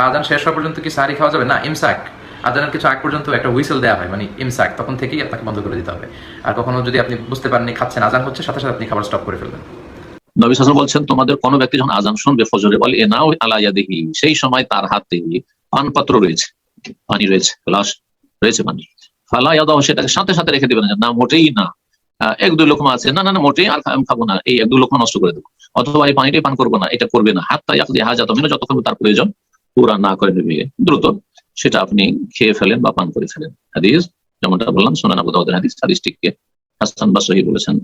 আজান শেষ হওয়া পর্যন্ত কি সাহারি খাওয়া যাবে? না, ইমসাক, আজানের কিছু আগ পর্যন্ত একটা হুইসেল দেওয়া হয়, মানে ইমসাক, তখন থেকেই আপনাকে বন্ধ করে দিতে হবে। আর কখনো যদি আপনি বুঝতে পারেননি খাচ্ছেন, আজান হচ্ছে, সাথে সাথে আপনি খাবার স্টপ করে ফেলবেন। নবী সাল্লাল্লাহু আলাইহি ওয়াসাল্লাম বলছেন, তোমাদের কোনো ব্যক্তি যখন আজান শুনবে ফজরে, বলে এনাও আলা ইয়াদিহি, সেই সময় তার হাতে পানপাত্র রয়েছে, পানি রয়েছে, গ্লাস রয়েছে পানি, ফালা ইয়াদাহু, সেটাকে সাথে সাথে রেখে দিবেন না, মোটেই না। এক দুই লোকমা আছে, না না না মোটেই আর আমি খাবো না, এই এক দুই লোকমা নষ্ট করে দেবো, অথবা এই পানিটাই পান করবো না, এটা করবে না, হাত্তা ইয়াকদি হাজাত মিনহু, যতক্ষণ তার প্রয়োজন পুরা না করে নেবে দ্রুত, সেটা আপনি খেয়ে ফেলেন বা পান করে ফেলেন। হাদিস যেমনটা বললাম সুনান আবু দাউদের হাদিস, হাদিসটিকে হাসান বা সহিহ বলেছেন।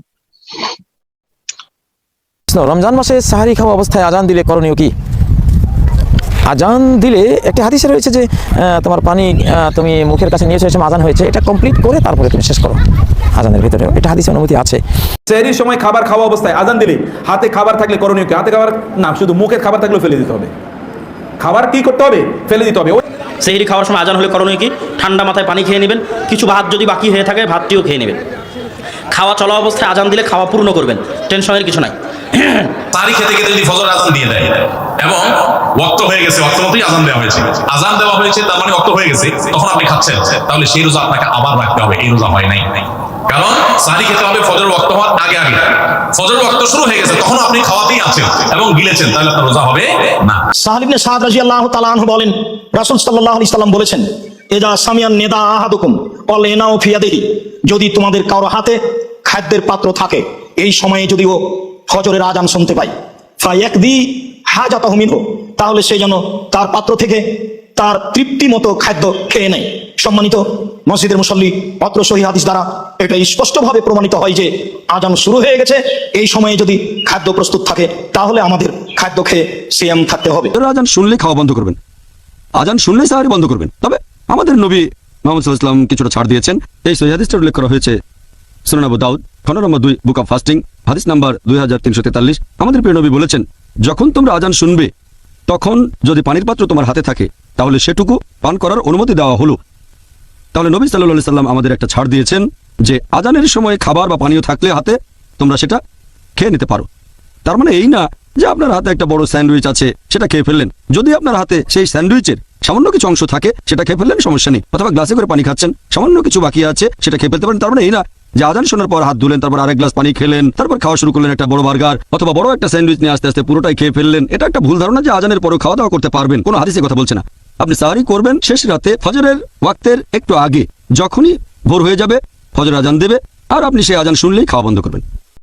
রমজান মাসে সাহারি খাওয়া অবস্থায় আজান দিলে করণীয় কি? আজান দিলে একটা হাদিসে রয়েছে যে তোমার পানি তুমি মুখের কাছে নিয়ে এসে আজান হয়েছে, এটা কমপ্লিট করে তারপরে তুমি শেষ করো আজানের ভিতরে, এটা হাদিসে অনুমতি আছে। সেহরির সময় খাবার খাওয়া অবস্থায় আজান দিলে হাতে খাবার থাকলে করণীয় কি? হাতে খাবার না, শুধু মুখের খাবার থাকলেও ফেলে দিতে হবে। খাবার কি করতে হবে? ফেলে দিতে হবে। সেহরি খাওয়ার সময় আজান হলে করণীয় কি? ঠান্ডা মাথায় পানি খেয়ে নেবেন, কিছু ভাত যদি বাকি হয়ে থাকে ভাতটিও খেয়ে নেবেন। খাওয়া চলা অবস্থায় আজান দিলে খাওয়া পূর্ণ করবেন, টেনশনের কিছু নাই। তারি খেতে খেতে যদি ফজর আজান দিয়ে দেয় এবং ওয়াক্ত হয়ে গেছে, ওয়াক্ত মতোই আজান দেওয়া হয়েছে, আজান দেওয়া হয়েছে তার মানে ওয়াক্ত হয়ে গেছে, তখন আপনি খাচ্ছেন, তাহলে সেই রোজা আপনাকে আবার রাখতে হবে, এই রোজা হয় নাই। কারণ সারি খেতে হবে ফজর ওয়াক্ত হওয়ার আগে আগে, ফজর ওয়াক্ত শুরু হয়ে গেছে তখন আপনি খাওয়াতেই আছেন এবং গিলেছেন, তাহলে আপনার রোজা হবে না। সাহল ইবনে সাদ রাদিয়াল্লাহু তাআলা আনহু বলেন, রাসূল সাল্লাল্লাহু আলাইহি সাল্লাম বলেছেন, ইযা সামিয়ান নিদা আহাদুকুম ক্বাল ইনাউ ফি ইয়াদিহি, যদি তোমাদের কারো হাতে খাদ্যের পাত্র থাকে, এই সময়ে যদি ও ফজরের আজান শুনতে পায়, ফায়াকদি হাজাতাহু মিনহু, তাহলে সে যেন তার পাত্র থেকে তার তৃপ্তি মতো খাদ্য খেয়ে নেয়। সম্মানিত মসজিদের মুসল্লি, পত্র সহিহ হাদিস দ্বারা এটা স্পষ্টভাবে প্রমাণিত হয় যে আজান শুরু হয়ে গেছে, এই সময়ে যদি খাদ্য প্রস্তুত থাকে তাহলে আমাদের খাদ্য খেয়ে সিয়াম থাকতে হবে। আজান শুনলে খাওয়া বন্ধ করবেন, আজান শুনলে সাহারি বন্ধ করবেন। তবে আমাদের নবী মুহাম্মদ সাল্লাল্লাহু আলাইহি ওয়াসাল্লাম কিছুটা ছাড় দিয়েছেন। এই সহিহ হাদিসটা উল্লেখ করা হয়েছে সুনান আবু দাউদ খণ্ড নম্বর 2 বুক অফ ফাস্টিং হাদিস নাম্বার 2343। আমাদের প্রিয় নবী বলেছেন, যখন তোমরা আজান শুনবে তখন যদি পানির পাত্র তোমার হাতে থাকে তাহলে সেটুকু পান করার অনুমতি দেওয়া হলো। তাহলে নবী সাল্লাল্লাহু আলাইহি সাল্লাম আমাদের একটা ছাড় দিয়েছেন যে আজানের সময় খাবার বা পানীয় থাকলে হাতে তোমরা সেটা খেয়ে নিতে পারো। তার মানে এই না যে আপনার হাতে একটা বড় স্যান্ডউইচ আছে সেটা খেয়ে ফেললেন, যদি আপনার হাতে সেই স্যান্ডউইচের সামান্য কিছু অংশ থাকে সেটা খেয়ে ফেললেন, সমস্যা নেই। অথবা গ্লাসে করে পানি খাচ্ছেন, সামান্য কিছু বাকি আছে সেটা খেয়ে ফেলতে পারেন। তার মানে এই না যে আজান শোনার পর হাত ধুলেন, তারপর আরেক গ্লাস পানি খেলেন, তারপর খাওয়া শুরু করলেন একটা বড় বার্গার অথবা বড় একটা স্যান্ডউইচ নিয়ে আস্তে আস্তে পুরোটাই খেয়ে ফেললেন। এটা একটা ভুল ধারণা যে আজানের পরেও খাওয়া দাওয়া করতে পারবেন, কোনো হাদিসে কথা বলছে না। আপনি সাহারি করবেন শেষ রাতে ফজরের ওয়াক্তের একটু আগে, যখনই ভোর হয়ে যাবে ফজর আজান দেবে, আর আপনি সেই আজান শুনলেই খাওয়া বন্ধ করবেন।